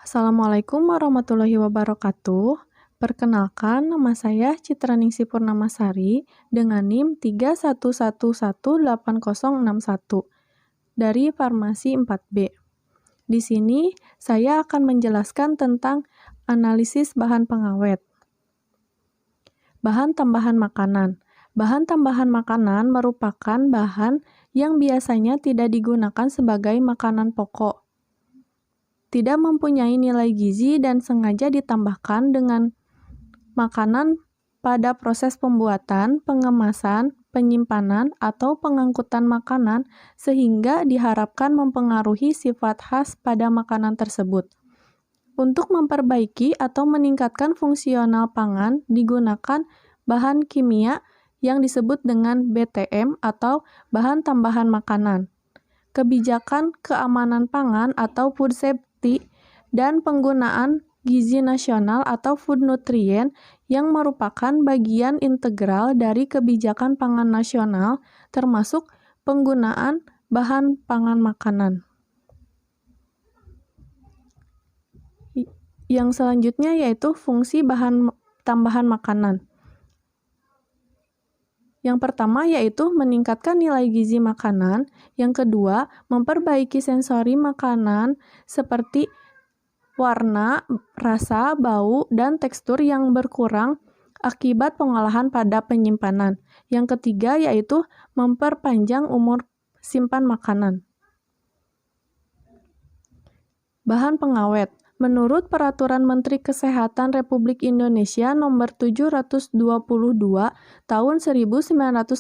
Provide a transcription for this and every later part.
Assalamualaikum warahmatullahi wabarakatuh. Perkenalkan, nama saya Citraningsih Purnamasari dengan NIM 31118061 dari Farmasi 4B. Di sini, saya akan menjelaskan tentang analisis bahan pengawet. Bahan tambahan makanan. Bahan tambahan makanan merupakan bahan yang biasanya tidak digunakan sebagai makanan pokok, tidak mempunyai nilai gizi dan sengaja ditambahkan dengan makanan pada proses pembuatan, pengemasan, penyimpanan, atau pengangkutan makanan sehingga diharapkan mempengaruhi sifat khas pada makanan tersebut. Untuk memperbaiki atau meningkatkan fungsional pangan digunakan bahan kimia yang disebut dengan BTM atau bahan tambahan makanan. Kebijakan keamanan pangan atau food safety dan penggunaan gizi nasional atau food nutrien yang merupakan bagian integral dari kebijakan pangan nasional termasuk penggunaan bahan pangan makanan. Yang selanjutnya yaitu fungsi bahan tambahan makanan. Yang pertama yaitu meningkatkan nilai gizi makanan, yang kedua memperbaiki sensori makanan seperti warna, rasa, bau, dan tekstur yang berkurang akibat pengolahan pada penyimpanan. Yang ketiga yaitu memperpanjang umur simpan makanan. Bahan pengawet. Menurut Peraturan Menteri Kesehatan Republik Indonesia Nomor 722 Tahun 1988,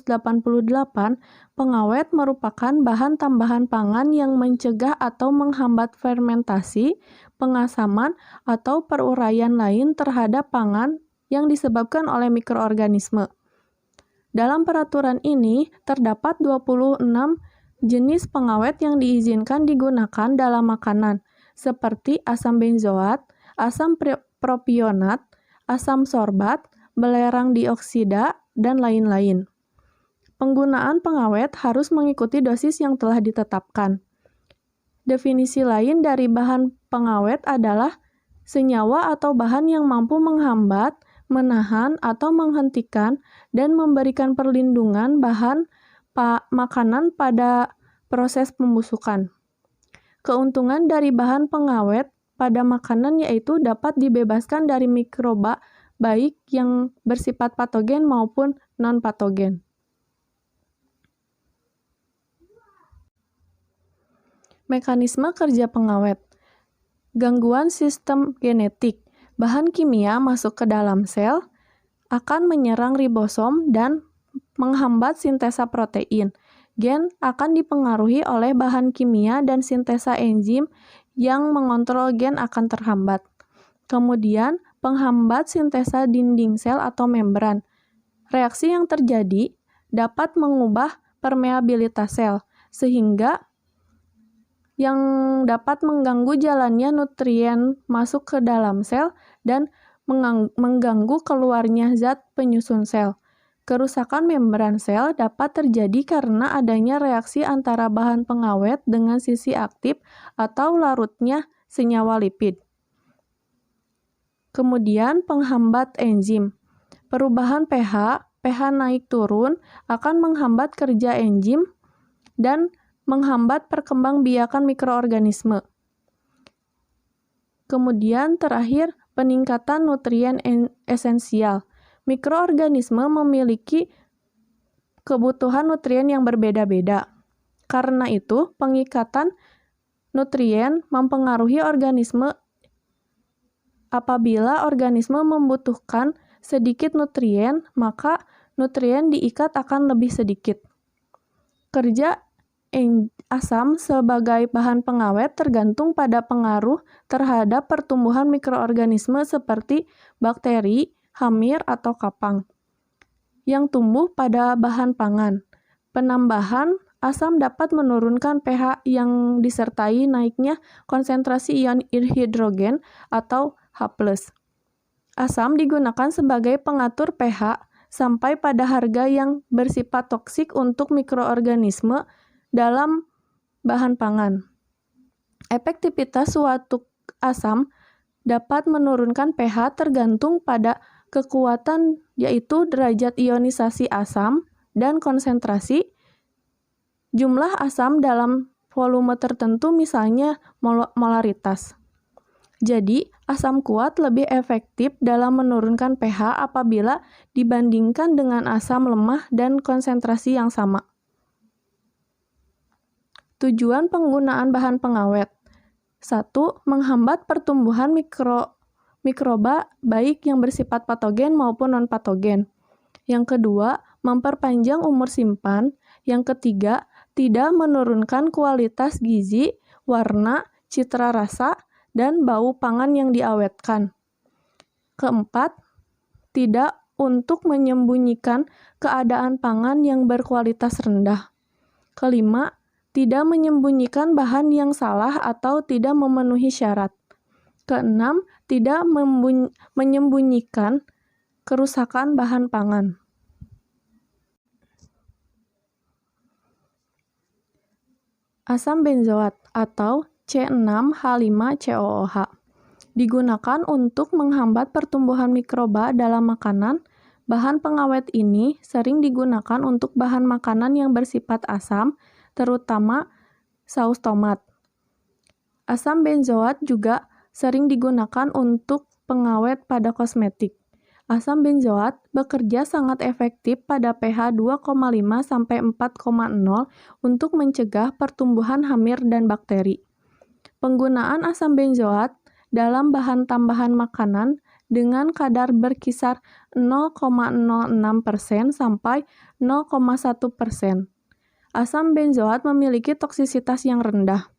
pengawet merupakan bahan tambahan pangan yang mencegah atau menghambat fermentasi, pengasaman, atau peruraian lain terhadap pangan yang disebabkan oleh mikroorganisme. Dalam peraturan ini, terdapat 26 jenis pengawet yang diizinkan digunakan dalam makanan, seperti asam benzoat, asam propionat, asam sorbat, belerang dioksida, dan lain-lain. Penggunaan pengawet harus mengikuti dosis yang telah ditetapkan. Definisi lain dari bahan pengawet adalah senyawa atau bahan yang mampu menghambat, menahan, atau menghentikan, dan memberikan perlindungan bahan makanan pada proses pembusukan. Keuntungan dari bahan pengawet pada makanan yaitu dapat dibebaskan dari mikroba baik yang bersifat patogen maupun non-patogen. Mekanisme kerja pengawet. Gangguan sistem genetik. Bahan kimia masuk ke dalam sel akan menyerang ribosom dan menghambat sintesa protein. Gen akan dipengaruhi oleh bahan kimia dan sintesa enzim yang mengontrol gen akan terhambat. Kemudian, penghambat sintesa dinding sel atau membran. Reaksi yang terjadi dapat mengubah permeabilitas sel, sehingga yang dapat mengganggu jalannya nutrien masuk ke dalam sel dan mengganggu keluarnya zat penyusun sel. Kerusakan membran sel dapat terjadi karena adanya reaksi antara bahan pengawet dengan sisi aktif atau larutnya senyawa lipid. Kemudian penghambat enzim. Perubahan pH naik turun akan menghambat kerja enzim dan menghambat perkembangbiakan mikroorganisme. Kemudian terakhir peningkatan nutrien esensial. Mikroorganisme memiliki kebutuhan nutrien yang berbeda-beda. Karena itu, pengikatan nutrien mempengaruhi organisme. Apabila organisme membutuhkan sedikit nutrien, maka nutrien diikat akan lebih sedikit. Kerja asam sebagai bahan pengawet tergantung pada pengaruh terhadap pertumbuhan mikroorganisme seperti bakteri, hamir, atau kapang yang tumbuh pada bahan pangan. Penambahan asam dapat menurunkan pH yang disertai naiknya konsentrasi ion hidrogen atau H+. Asam digunakan sebagai pengatur pH sampai pada harga yang bersifat toksik untuk mikroorganisme dalam bahan pangan. Efektivitas suatu asam dapat menurunkan pH tergantung pada kekuatan, yaitu derajat ionisasi asam dan konsentrasi, jumlah asam dalam volume tertentu, misalnya molaritas. Jadi, asam kuat lebih efektif dalam menurunkan pH apabila dibandingkan dengan asam lemah dan konsentrasi yang sama. Tujuan penggunaan bahan pengawet. 1. Menghambat pertumbuhan mikroba baik yang bersifat patogen maupun non-patogen. Yang kedua, memperpanjang umur simpan. Yang ketiga, tidak menurunkan kualitas gizi, warna, citra rasa, dan bau pangan yang diawetkan. Keempat, tidak untuk menyembunyikan keadaan pangan yang berkualitas rendah. Kelima, tidak menyembunyikan bahan yang salah atau tidak memenuhi syarat. Keenam, tidak menyembunyikan kerusakan bahan pangan. Asam benzoat atau C6H5COOH digunakan untuk menghambat pertumbuhan mikroba dalam makanan. Bahan pengawet ini sering digunakan untuk bahan makanan yang bersifat asam, terutama saus tomat. Asam benzoat juga sering digunakan untuk pengawet pada kosmetik. Asam benzoat bekerja sangat efektif pada pH 2,5 sampai 4,0 untuk mencegah pertumbuhan hamir dan bakteri. Penggunaan asam benzoat dalam bahan tambahan makanan dengan kadar berkisar 0,06% sampai 0,1%. Asam benzoat memiliki toksisitas yang rendah.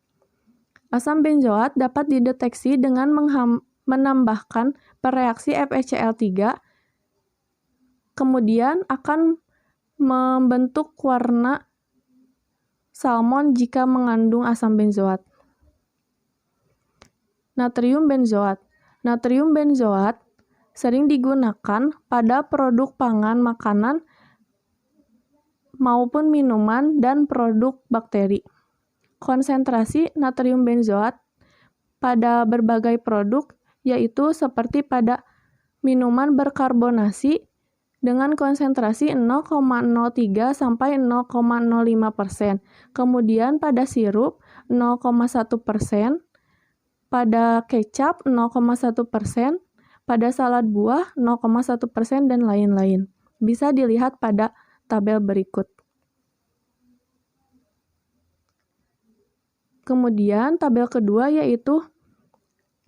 Asam benzoat dapat dideteksi dengan menambahkan bereaksi FeCl3, kemudian akan membentuk warna salmon jika mengandung asam benzoat. Natrium benzoat. Natrium benzoat sering digunakan pada produk pangan makanan maupun minuman dan produk bakteri. Konsentrasi natrium benzoat pada berbagai produk, yaitu seperti pada minuman berkarbonasi dengan konsentrasi 0,03 sampai 0,05%. Kemudian pada sirup 0,1%, pada kecap 0,1%, pada salad buah 0,1% dan lain-lain. Bisa dilihat pada tabel berikut. Kemudian tabel kedua yaitu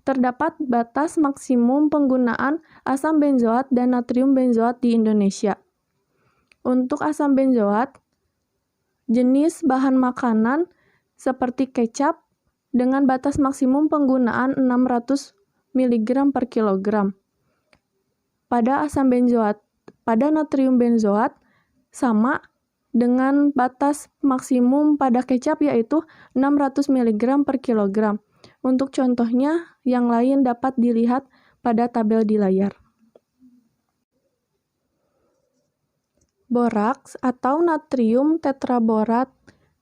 terdapat batas maksimum penggunaan asam benzoat dan natrium benzoat di Indonesia. Untuk asam benzoat, jenis bahan makanan seperti kecap dengan batas maksimum penggunaan 600 mg per kilogram. Pada natrium benzoat sama dengan batas maksimum pada kecap yaitu 600 mg per kilogram. Untuk contohnya, yang lain dapat dilihat pada tabel di layar. Boraks atau natrium tetraborat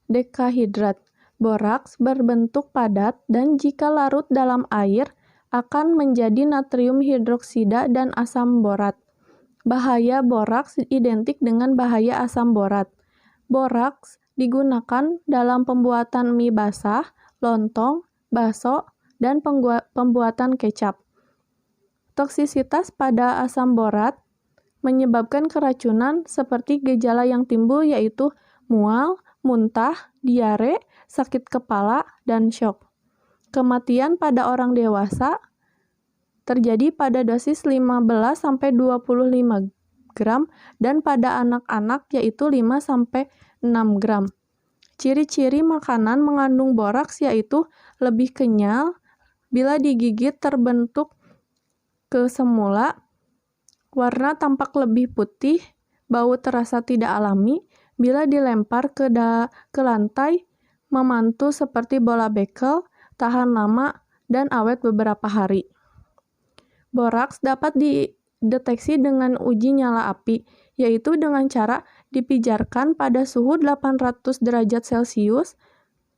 dekahidrat. Boraks berbentuk padat dan jika larut dalam air akan menjadi natrium hidroksida dan asam borat. Bahaya boraks identik dengan bahaya asam borat. Boraks digunakan dalam pembuatan mie basah, lontong, bakso, dan pembuatan kecap. Toksisitas pada asam borat menyebabkan keracunan seperti gejala yang timbul yaitu mual, muntah, diare, sakit kepala, dan syok. Kematian pada orang dewasa terjadi pada dosis 15-25 gram dan pada anak-anak yaitu 5-6 gram. Ciri-ciri makanan mengandung boraks yaitu lebih kenyal, bila digigit terbentuk kesemula, warna tampak lebih putih, bau terasa tidak alami, bila dilempar ke lantai, memantul seperti bola bekel, tahan lama, dan awet beberapa hari. Boraks dapat dideteksi dengan uji nyala api, yaitu dengan cara dipijarkan pada suhu 800 derajat Celcius,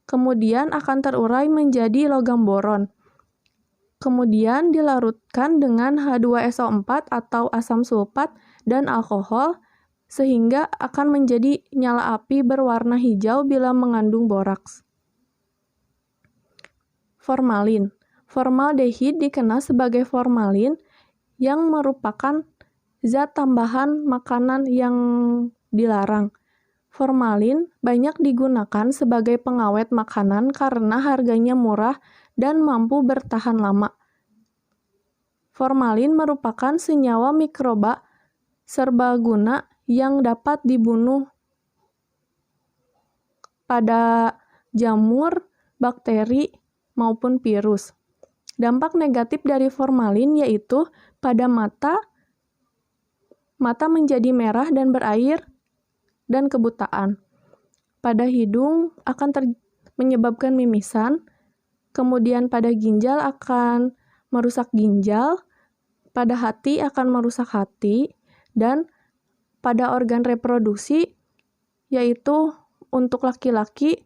kemudian akan terurai menjadi logam boron. kemudian dilarutkan dengan H2SO4 atau asam sulfat dan alkohol, sehingga akan menjadi nyala api berwarna hijau bila mengandung boraks. Formalin. Formaldehid dikenal sebagai formalin yang merupakan zat tambahan makanan yang dilarang. Formalin banyak digunakan sebagai pengawet makanan karena harganya murah dan mampu bertahan lama. Formalin merupakan senyawa mikroba serbaguna yang dapat dibunuh pada jamur, bakteri, maupun virus. Dampak negatif dari formalin yaitu pada mata menjadi merah dan berair, dan kebutaan. Pada hidung akan menyebabkan mimisan, kemudian pada ginjal akan merusak ginjal, pada hati akan merusak hati, dan pada organ reproduksi, yaitu untuk laki-laki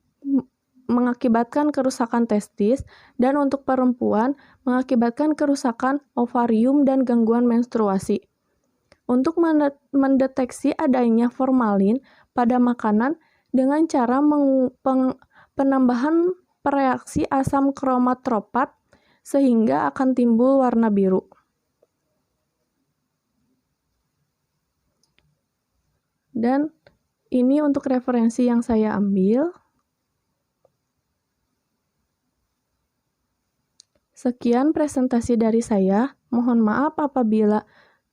mengakibatkan kerusakan testis, dan untuk perempuan mengakibatkan kerusakan ovarium dan gangguan menstruasi. Untuk mendeteksi adanya formalin pada makanan dengan cara penambahan reaksi asam kromatropat sehingga akan timbul warna biru. Dan ini untuk referensi yang saya ambil. Sekian presentasi dari saya. Mohon maaf apabila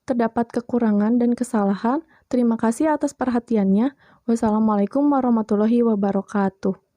terdapat kekurangan dan kesalahan. Terima kasih atas perhatiannya. Wassalamualaikum warahmatullahi wabarakatuh.